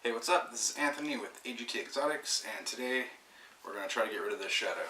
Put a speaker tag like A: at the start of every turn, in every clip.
A: Hey, what's up? This is Anthony with AGT Exotics, and today we're going to try to get rid of this shadow.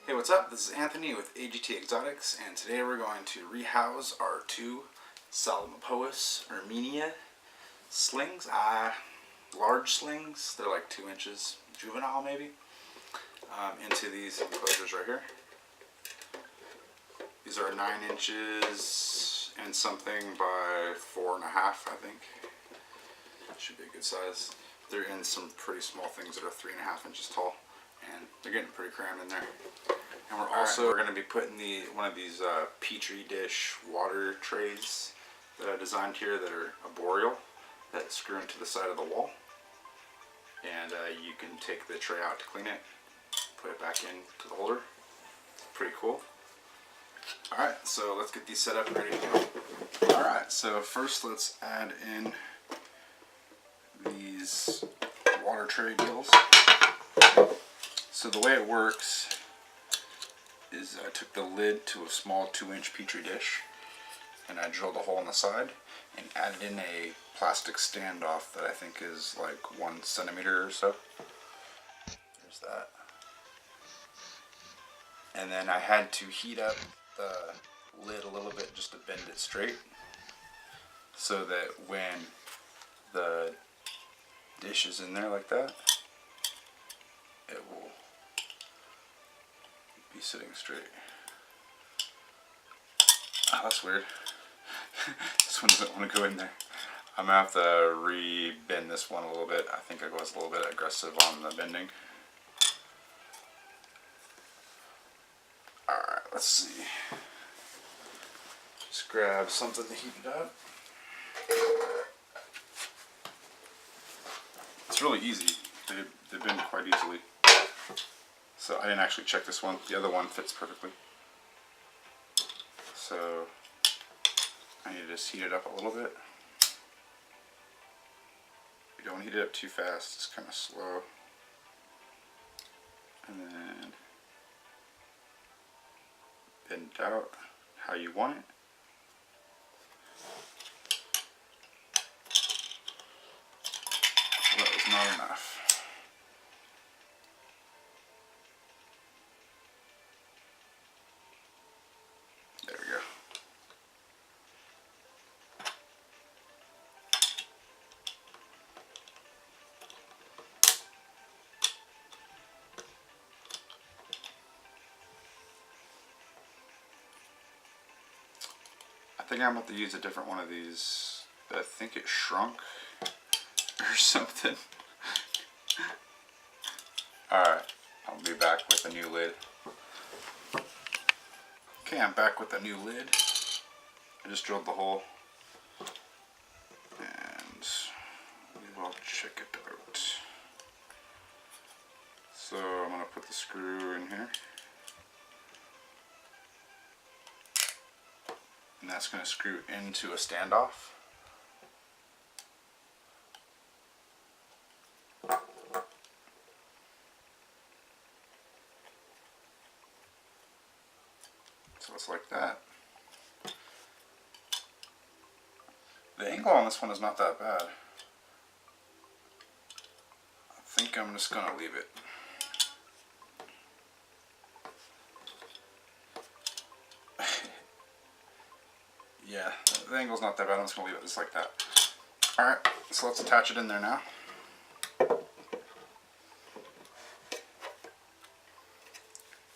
A: Hey, what's up? This is Anthony with AGT Exotics, and today we're going to rehouse our two Psalmopoeus irminia slings. Large slings, they're like 2 inches, juvenile maybe, into these enclosures right here. These are 9 inches and something by 4.5, I think. Should be a good size. They're in some pretty small things that are 3.5 inches tall, and they're getting pretty crammed in there. And we're going to be putting one of these petri dish water trays that I designed here that are arboreal, that screw into the side of the wall. And you can take the tray out to clean it, put it back into the holder. It's pretty cool. Alright, so let's get these set up and ready to go. Alright, so first let's add in these water tray deals. So the way it works is I took the lid to a small 2-inch petri dish and I drilled a hole in the side and added in a plastic standoff that I think is like 1 centimeter or so. There's that. And then I had to heat up the lid a little bit just to bend it straight, so that when the dish is in there like that, it will be sitting straight. Oh, that's weird. This one doesn't want to go in there. I'm going to have to re-bend this one a little bit. I think I was a little bit aggressive on the bending. Alright, let's see. Just grab something to heat it up. It's really easy. They bend quite easily. So I didn't actually check this one. The other one fits perfectly. So I need to just heat it up a little bit. You don't heat it up too fast, it's kind of slow. And then bend it out how you want it. That was not enough. There we go. I think I'm going to have to use a different one of these. I think it shrunk or something. Alright, I'll be back with a new lid. Okay, I'm back with a new lid. I just drilled the hole and we will check it out. So I'm going to put the screw in here. And that's going to screw into a standoff. So it's like that. The angle on this one is not that bad. I think I'm just going to leave it. Yeah, the angle's not that bad. I'm just going to leave it just like that. Alright, so let's attach it in there now.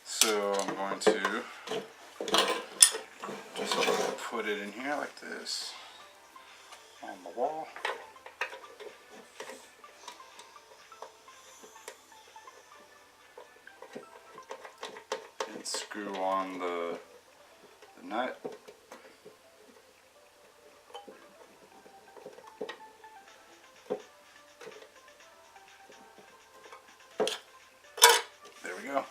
A: So I'm going to just put it in here like this on the wall. screw on the nut. There we go.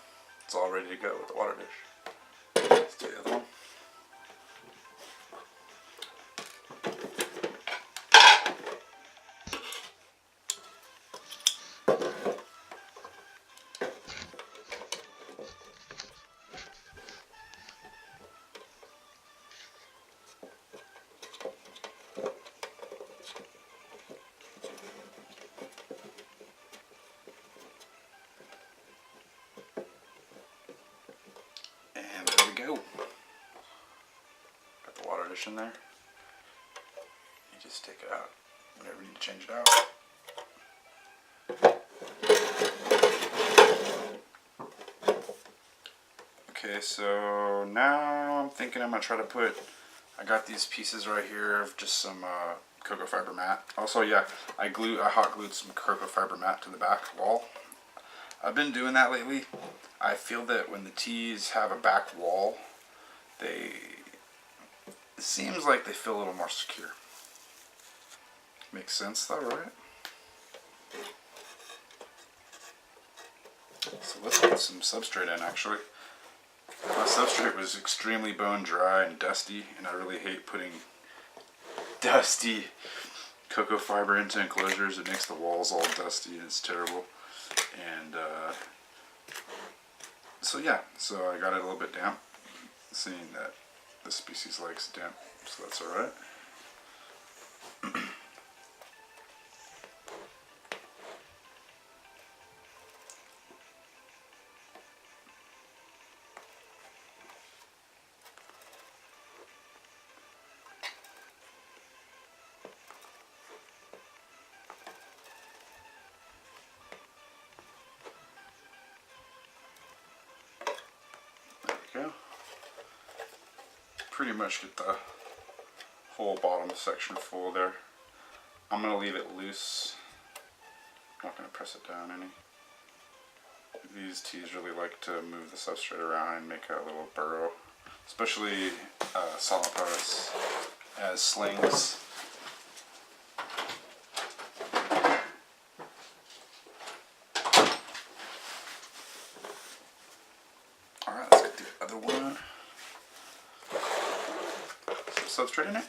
A: It's all ready to go with the water dish. Let's do the other one. And there we go. Got the water dish in there. You just take it out whenever you need to change it out. Okay, so now I'm thinking I'm going to try to put, I got these pieces right here of just some cocoa fiber mat. Also, yeah, I hot glued some cocoa fiber mat to the back wall. I've been doing that lately. I feel that when the tees have a back wall, it seems like they feel a little more secure. Makes sense though, right? So let's put some substrate in actually. My substrate was extremely bone dry and dusty, and I really hate putting dusty cocoa fiber into enclosures. It makes the walls all dusty and it's terrible. And so yeah, so I got it a little bit damp, seeing that this species likes damp, so that's alright. Go. Pretty much get the whole bottom section full there. I'm going to leave it loose. I'm not going to press it down any. These tees really like to move the substrate around and make a little burrow, especially Psalmopoeus as slings. Alright, let's get the other one. Some substrate in it.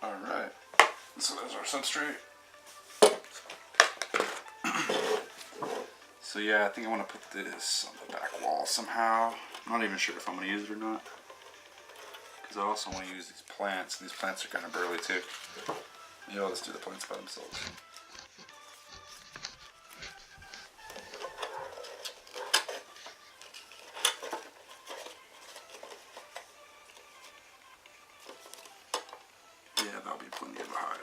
A: Alright, so there's our substrate. So yeah, I think I want to put this on the back wall somehow. I'm not even sure if I'm going to use it or not, because I also want to use these plants. These plants are kind of burly too. Maybe I'll just do the plants by themselves. Yeah, that'll be plenty of a hide.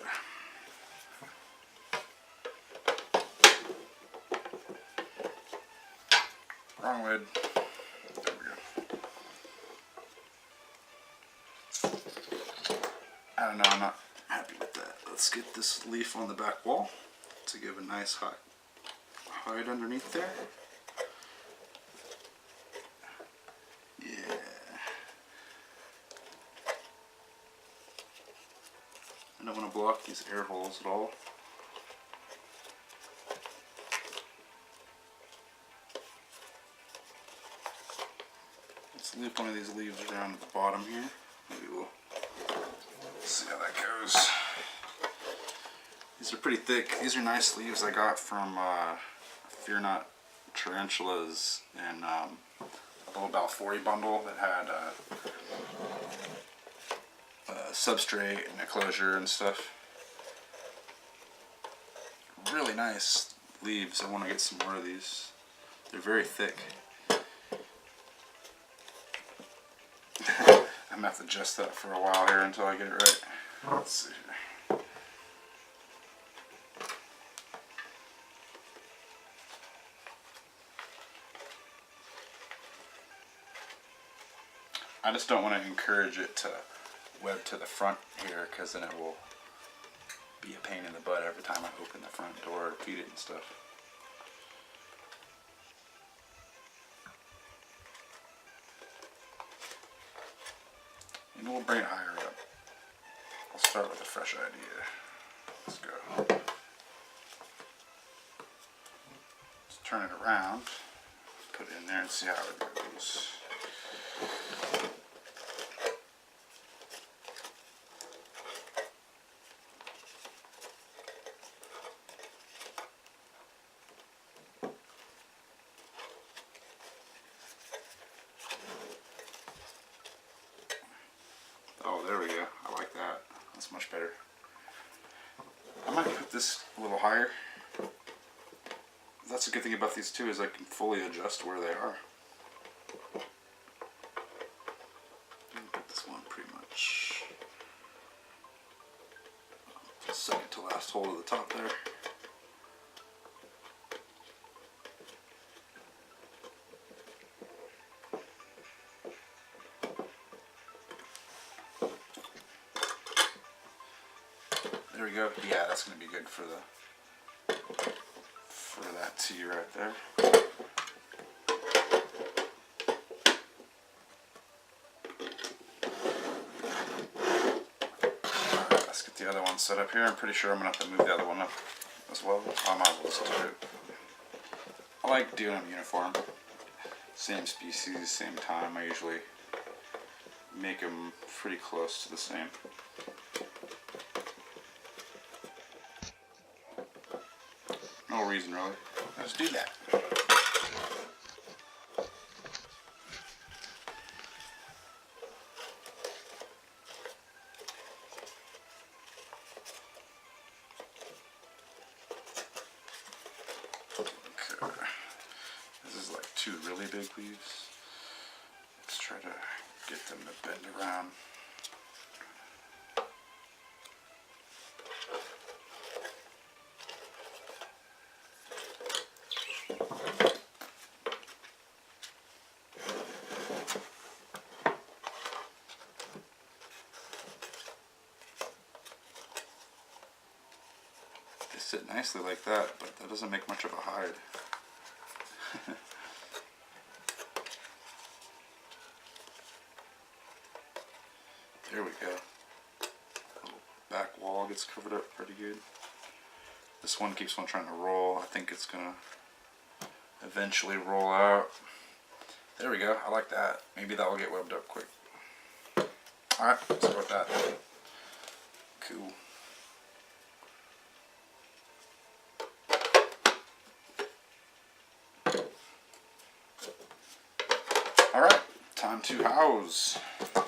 A: Wrong lid. There we go. I don't know, I'm not happy with that. Let's get this leaf on the back wall to give a nice hide underneath there. Yeah. I don't want to block these air holes at all. Let's loop one of these leaves around at the bottom here. Maybe we'll see how that goes. These are pretty thick. These are nice leaves I got from a fear not tarantulas in a little about 40 bundle that had substrate and enclosure and stuff. Really nice leaves. I want to get some more of these. They're very thick. I'm gonna have to adjust that for a while here until I get it right. Let's see here. I just don't want to encourage it to web to the front here, because then it will be a pain in the butt every time I open the front door to feed it and stuff. And we'll bring it higher up. I'll start with a fresh idea. Let's go. Let's turn it around, put it in there and see how it goes. Oh, there we go. I like that. That's much better. I might put this a little higher. That's a good thing about these too, is I can fully adjust where they are. Put this one pretty much second to last hole to the top there. There we go. Yeah, that's going to be good for that T right there. Alright, let's get the other one set up here. I'm pretty sure I'm going to have to move the other one up as well. I might as well just do it. I like doing them uniform. Same species, same time. I usually make them pretty close to the same. No reason really. Let's do that. Okay. This is like two really big leaves. Let's try to get them to bend around. Sit nicely like that, but that doesn't make much of a hide. There we go. Little back wall gets covered up pretty good. This one keeps on trying to roll. I think it's gonna eventually roll out. There we go. I like that. Maybe that will get webbed up quick. Alright, let's go with that. Cool. Alright, time to house. There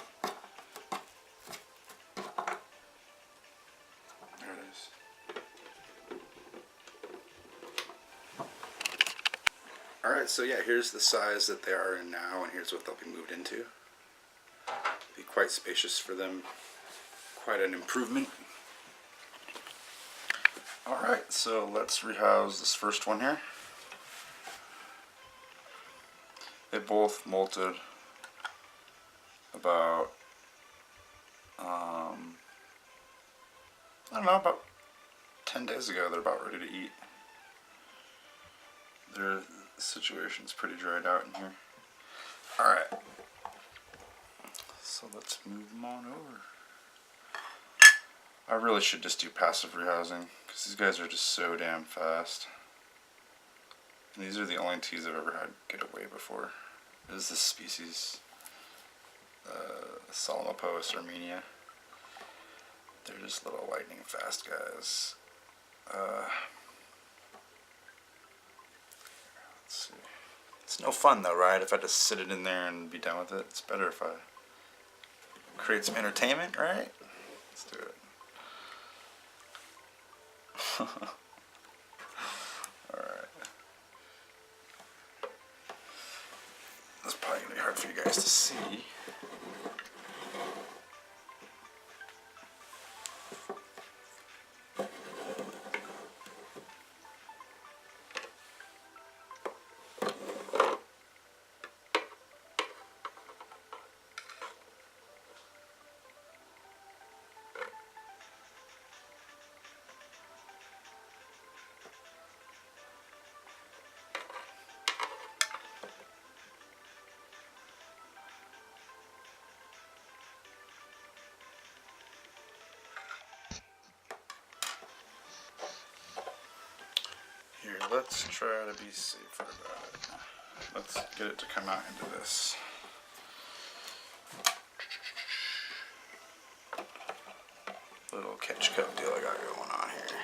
A: it is. Alright, so yeah, here's the size that they are in now, and here's what they'll be moved into. Be quite spacious for them. Quite an improvement. Alright, so let's rehouse this first one here. They both molted about, I don't know, about 10 days ago. They're about ready to eat. Their situation's pretty dried out in here. Alright, so let's move them on over. I really should just do passive rehousing, because these guys are just so damn fast. And these are the only teas I've ever had get away before. This is this species, Psalmopoeus, Irminia. They're just little lightning fast guys. It's no fun though, right? If I just sit it in there and be done with it, it's better if I create some entertainment, right? Let's do it. Alright. That's probably going to be hard for you guys to see. Here, let's try to be safer about it. Let's get it to come out into this. Little catch cup deal I got going on here.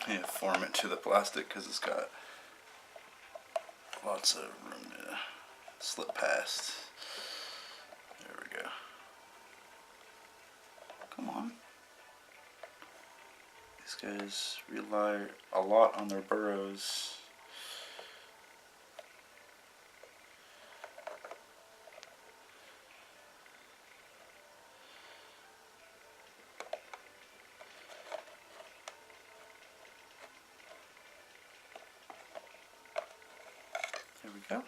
A: Yeah, form it to the plastic because it's got lots of room to slip past. There we go. Come on. These guys rely a lot on their burrows. There we go.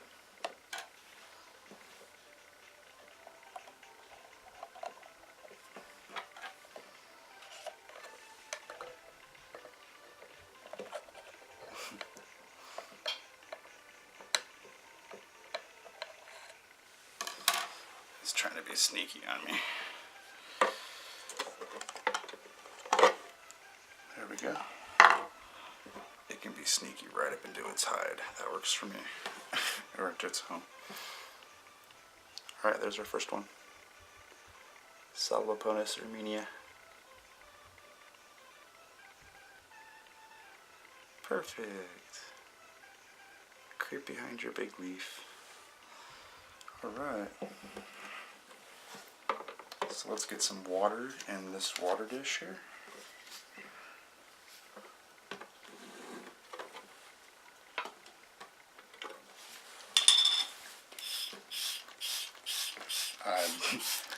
A: He's trying to be sneaky on me. There we go. It can be sneaky right up into its hide. That works for me. Or into its home. Alright, there's our first one. Psalmopoeus, irminia. Perfect. Creep behind your big leaf. Alright. So let's get some water in this water dish here.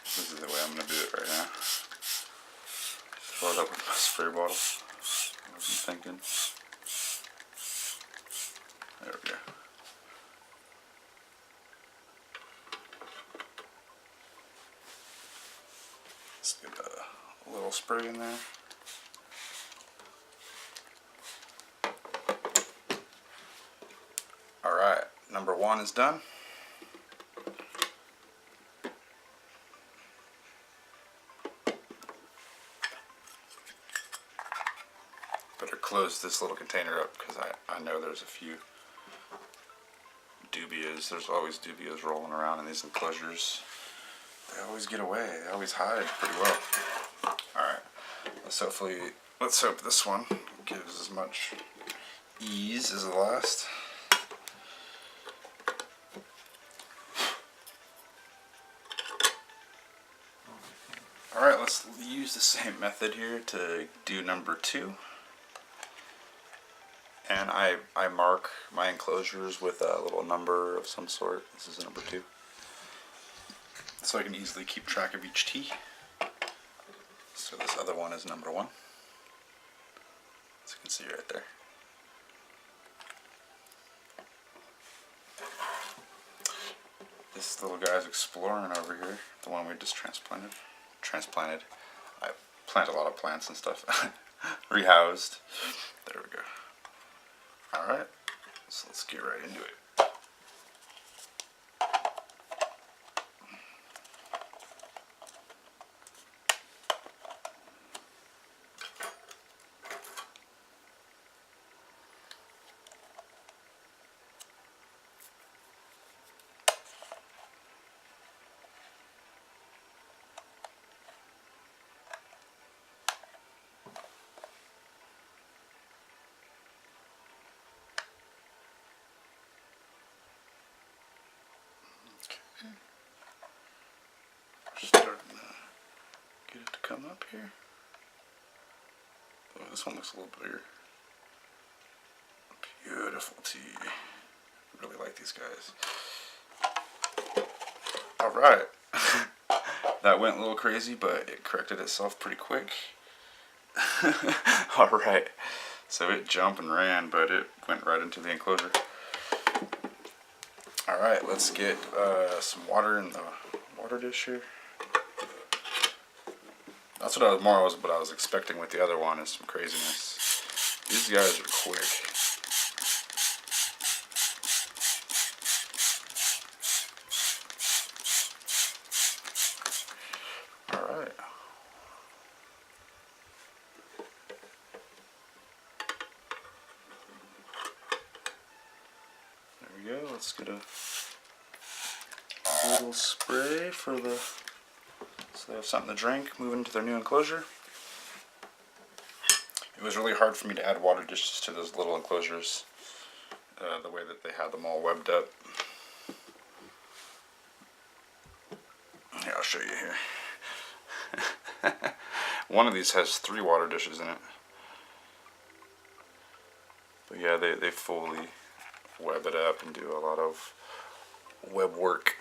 A: This is the way I'm going to do it right now. Fill it up with my spray bottle. I wasn't thinking. There we go. Let's get a little spray in there. Alright, number one is done. Better close this little container up because I know there's a few dubias. There's always dubias rolling around in these enclosures. They always get away. They always hide pretty well. Alright, let's hope this one gives as much ease as the last. Alright, let's use the same method here to do number two. And I mark my enclosures with a little number of some sort. This is number two. So I can easily keep track of each tee. So this other one is number one. As you can see right there. This little guy's exploring over here. The one we just transplanted. I plant a lot of plants and stuff. Rehoused. There we go. Alright, so let's get right into it. Starting to get it to come up here. Oh, this one looks a little bigger. Beautiful tea. Really like these guys. Alright. That went a little crazy, but it corrected itself pretty quick. Alright. So it jumped and ran, but it went right into the enclosure. Alright, let's get some water in the water dish here. That's what I was expecting with the other one, is some craziness. These guys are quick. Alright. There we go. Let's get a little spray for the, so they have something to drink moving into their new enclosure. It was really hard for me to add water dishes to those little enclosures, the way that they had them all webbed up. Here, I'll show you here. One of these has 3 water dishes in it. But yeah, they fully web it up and do a lot of web work.